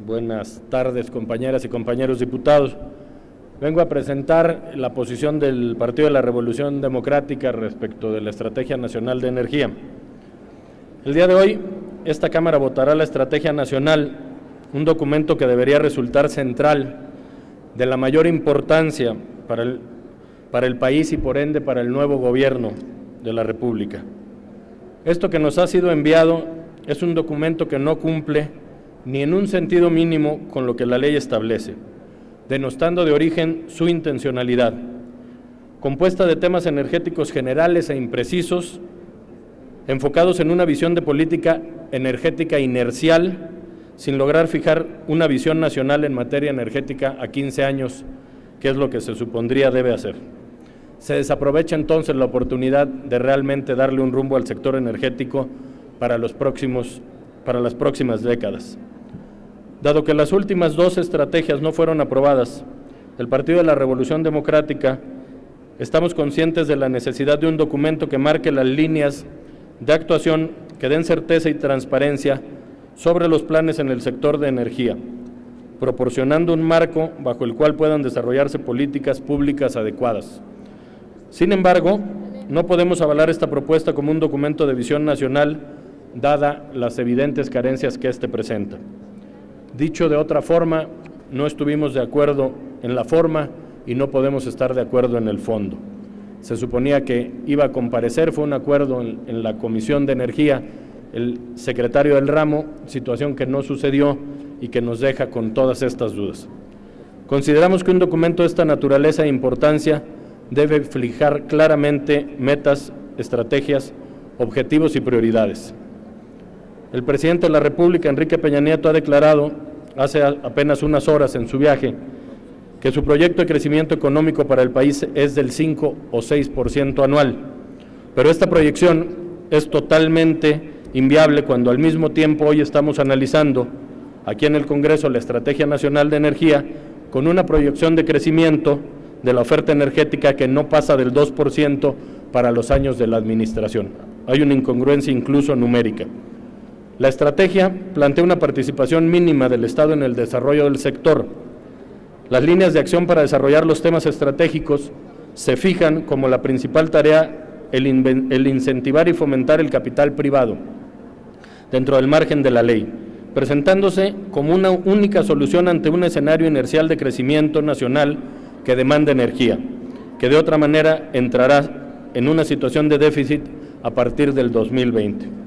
Buenas tardes, compañeras y compañeros diputados. Vengo a presentar la posición del Partido de la Revolución Democrática respecto de la Estrategia Nacional de Energía. El día de hoy, esta Cámara votará la Estrategia Nacional, un documento que debería resultar central, de la mayor importancia para el país y por ende para el nuevo gobierno de la República. Esto que nos ha sido enviado es un documento que no cumple ni en un sentido mínimo con lo que la ley establece, denostando de origen su intencionalidad, compuesta de temas energéticos generales e imprecisos, enfocados en una visión de política energética inercial, sin lograr fijar una visión nacional en materia energética a 15 años, que es lo que se supondría debe hacer. Se desaprovecha entonces la oportunidad de realmente darle un rumbo al sector energético para las próximas décadas. Dado que las últimas dos estrategias no fueron aprobadas, el Partido de la Revolución Democrática estamos conscientes de la necesidad de un documento que marque las líneas de actuación que den certeza y transparencia sobre los planes en el sector de energía, proporcionando un marco bajo el cual puedan desarrollarse políticas públicas adecuadas. Sin embargo, no podemos avalar esta propuesta como un documento de visión nacional, dada las evidentes carencias que éste presenta. Dicho de otra forma, no estuvimos de acuerdo en la forma y no podemos estar de acuerdo en el fondo. Se suponía que iba a comparecer, fue un acuerdo en la Comisión de Energía, el secretario del ramo, situación que no sucedió y que nos deja con todas estas dudas. Consideramos que un documento de esta naturaleza e importancia debe fijar claramente metas, estrategias, objetivos y prioridades. El presidente de la República, Enrique Peña Nieto, ha declarado hace apenas unas horas en su viaje que su proyecto de crecimiento económico para el país es del 5 o 6% anual, pero esta proyección es totalmente inviable cuando al mismo tiempo hoy estamos analizando aquí en el Congreso la Estrategia Nacional de Energía con una proyección de crecimiento de la oferta energética que no pasa del 2% para los años de la administración. Hay una incongruencia incluso numérica. La estrategia plantea una participación mínima del Estado en el desarrollo del sector. Las líneas de acción para desarrollar los temas estratégicos se fijan como la principal tarea el incentivar y fomentar el capital privado dentro del margen de la ley, presentándose como una única solución ante un escenario inercial de crecimiento nacional que demanda energía, que de otra manera entrará en una situación de déficit a partir del 2020.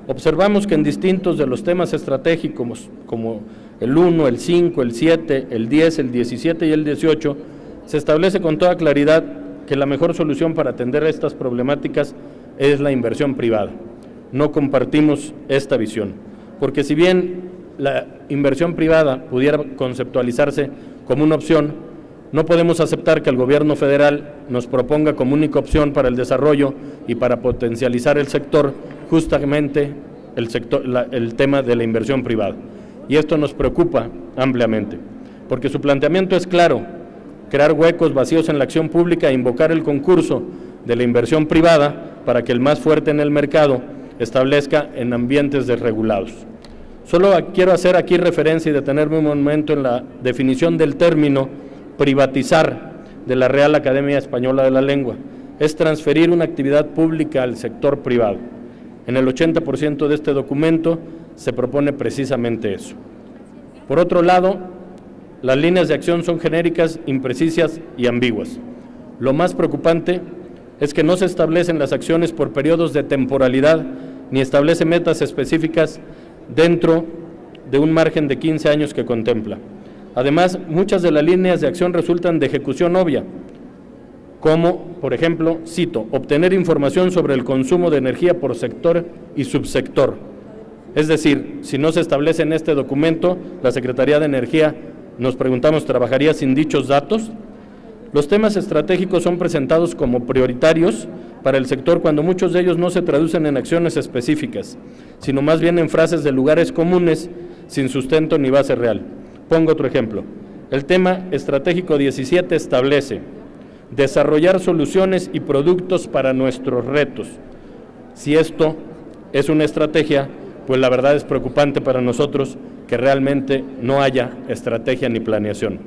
Observamos que en distintos de los temas estratégicos, como el 1, el 5, el 7, el 10, el 17 y el 18, se establece con toda claridad que la mejor solución para atender a estas problemáticas es la inversión privada. No compartimos esta visión, porque si bien la inversión privada pudiera conceptualizarse como una opción, no podemos aceptar que el gobierno federal nos proponga como única opción para el desarrollo y para potencializar el sector, justamente el tema de la inversión privada. Y esto nos preocupa ampliamente, porque su planteamiento es claro: crear huecos vacíos en la acción pública e invocar el concurso de la inversión privada para que el más fuerte en el mercado establezca en ambientes desregulados. Solo quiero hacer aquí referencia y detenerme un momento en la definición del término privatizar de la Real Academia Española de la Lengua. Es transferir una actividad pública al sector privado. En el 80% de este documento se propone precisamente eso. Por otro lado, las líneas de acción son genéricas, imprecisas y ambiguas. Lo más preocupante es que no se establecen las acciones por periodos de temporalidad ni establece metas específicas dentro de un margen de 15 años que contempla. Además, muchas de las líneas de acción resultan de ejecución obvia, como, por ejemplo, cito, obtener información sobre el consumo de energía por sector y subsector. Es decir, si no se establece en este documento, la Secretaría de Energía, nos preguntamos, ¿trabajaría sin dichos datos? Los temas estratégicos son presentados como prioritarios para el sector cuando muchos de ellos no se traducen en acciones específicas, sino más bien en frases de lugares comunes sin sustento ni base real. Pongo otro ejemplo. El tema estratégico 17 establece desarrollar soluciones y productos para nuestros retos. Si esto es una estrategia, pues la verdad es preocupante para nosotros que realmente no haya estrategia ni planeación.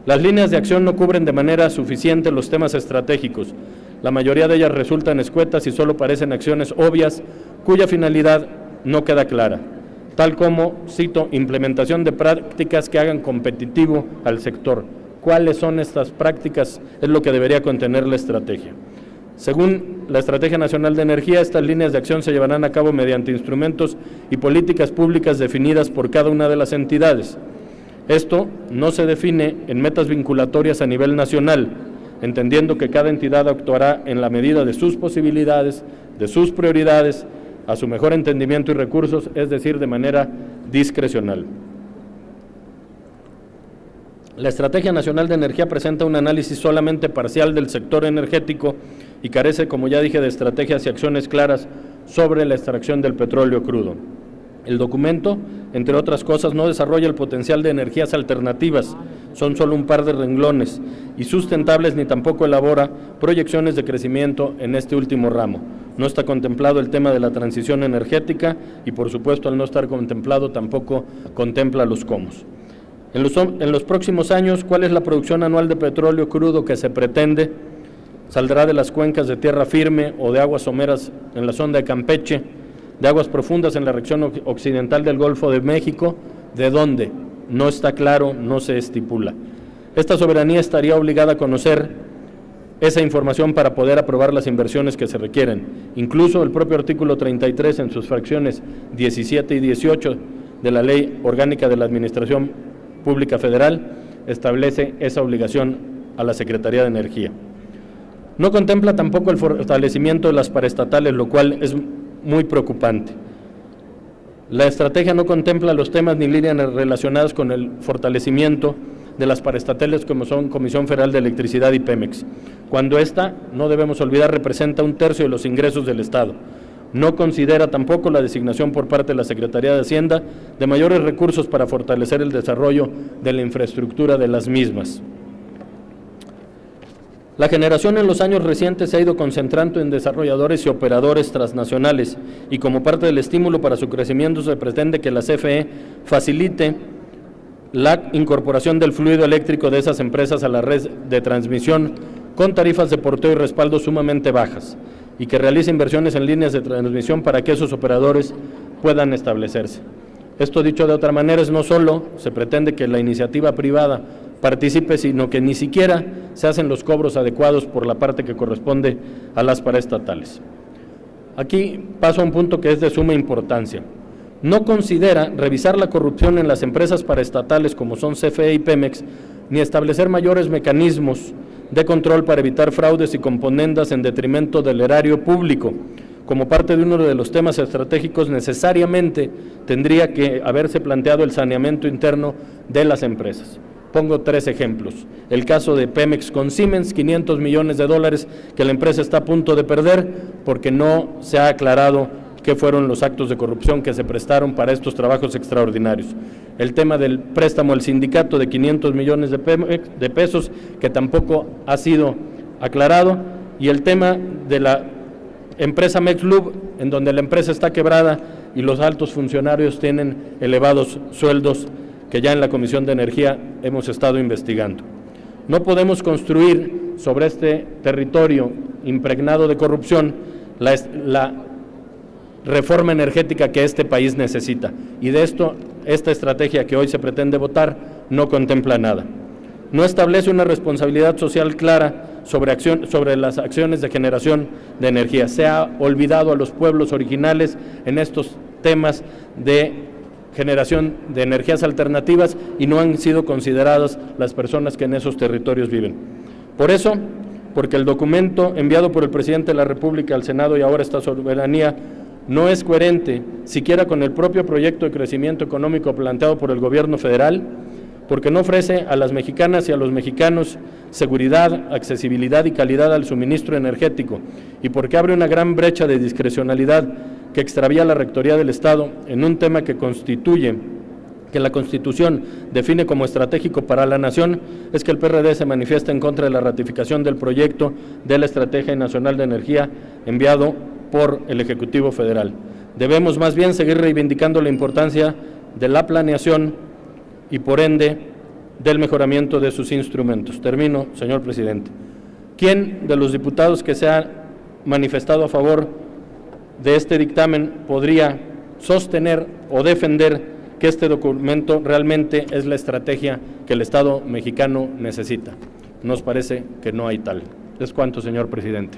Las líneas de acción no cubren de manera suficiente los temas estratégicos. La mayoría de ellas resultan escuetas y solo parecen acciones obvias cuya finalidad no queda clara, tal como, cito, implementación de prácticas que hagan competitivo al sector. ¿Cuáles son estas prácticas? Es lo que debería contener la estrategia. Según la Estrategia Nacional de Energía, estas líneas de acción se llevarán a cabo mediante instrumentos y políticas públicas definidas por cada una de las entidades. Esto no se define en metas vinculatorias a nivel nacional, entendiendo que cada entidad actuará en la medida de sus posibilidades, de sus prioridades, a su mejor entendimiento y recursos, es decir, de manera discrecional. La Estrategia Nacional de Energía presenta un análisis solamente parcial del sector energético y carece, como ya dije, de estrategias y acciones claras sobre la extracción del petróleo crudo. El documento, entre otras cosas, no desarrolla el potencial de energías alternativas, son solo un par de renglones, y sustentables, ni tampoco elabora proyecciones de crecimiento en este último ramo. No está contemplado el tema de la transición energética y, por supuesto, al no estar contemplado, tampoco contempla los cómo. En los próximos años, ¿cuál es la producción anual de petróleo crudo que se pretende? ¿Saldrá de las cuencas de tierra firme o de aguas someras en la sonda de Campeche, de aguas profundas en la región occidental del Golfo de México? ¿De dónde? No está claro, no se estipula. Esta soberanía estaría obligada a conocer esa información para poder aprobar las inversiones que se requieren. Incluso el propio artículo 33 en sus fracciones 17 y 18 de la Ley Orgánica de la Administración Pública Federal establece esa obligación a la Secretaría de Energía. No contempla tampoco el fortalecimiento de las paraestatales, lo cual es muy preocupante. La estrategia no contempla los temas ni líneas relacionadas con el fortalecimiento de las paraestatales como son Comisión Federal de Electricidad y Pemex, cuando esta, no debemos olvidar, representa 1/3 de los ingresos del Estado. No considera tampoco la designación por parte de la Secretaría de Hacienda de mayores recursos para fortalecer el desarrollo de la infraestructura de las mismas. La generación en los años recientes se ha ido concentrando en desarrolladores y operadores transnacionales y como parte del estímulo para su crecimiento se pretende que la CFE facilite la incorporación del fluido eléctrico de esas empresas a la red de transmisión con tarifas de porteo y respaldo sumamente bajas y que realice inversiones en líneas de transmisión para que esos operadores puedan establecerse. Esto, dicho de otra manera, es no solo se pretende que la iniciativa privada participe, sino que ni siquiera se hacen los cobros adecuados por la parte que corresponde a las paraestatales. Aquí paso a un punto que es de suma importancia. No considera revisar la corrupción en las empresas paraestatales como son CFE y Pemex, ni establecer mayores mecanismos de control para evitar fraudes y componendas en detrimento del erario público. Como parte de uno de los temas estratégicos, necesariamente tendría que haberse planteado el saneamiento interno de las empresas. Pongo 3 ejemplos. El caso de Pemex con Siemens, $500 millones que la empresa está a punto de perder porque no se ha aclarado qué fueron los actos de corrupción que se prestaron para estos trabajos extraordinarios. El tema del préstamo al sindicato de $500 millones de pesos, que tampoco ha sido aclarado, y el tema de la empresa Mexlub, en donde la empresa está quebrada y los altos funcionarios tienen elevados sueldos que ya en la Comisión de Energía hemos estado investigando. No podemos construir sobre este territorio impregnado de corrupción la reforma energética que este país necesita, y de esto, esta estrategia que hoy se pretende votar no contempla nada. No establece una responsabilidad social clara sobre las acciones de generación de energía. Se ha olvidado a los pueblos originales en estos temas de generación de energías alternativas y no han sido consideradas las personas que en esos territorios viven. Por eso, porque el documento enviado por el presidente de la República al Senado y ahora esta soberanía no es coherente siquiera con el propio proyecto de crecimiento económico planteado por el gobierno federal, porque no ofrece a las mexicanas y a los mexicanos seguridad, accesibilidad y calidad al suministro energético, y porque abre una gran brecha de discrecionalidad que extravía la Rectoría del Estado en un tema que la Constitución define como estratégico para la nación, es que el PRD se manifiesta en contra de la ratificación del proyecto de la Estrategia Nacional de Energía enviado por el Ejecutivo Federal. Debemos más bien seguir reivindicando la importancia de la planeación y, por ende, del mejoramiento de sus instrumentos. Termino, señor presidente. ¿Quién de los diputados que se ha manifestado a favor de este dictamen podría sostener o defender que este documento realmente es la estrategia que el Estado mexicano necesita? Nos parece que no hay tal. Es cuanto, señor presidente.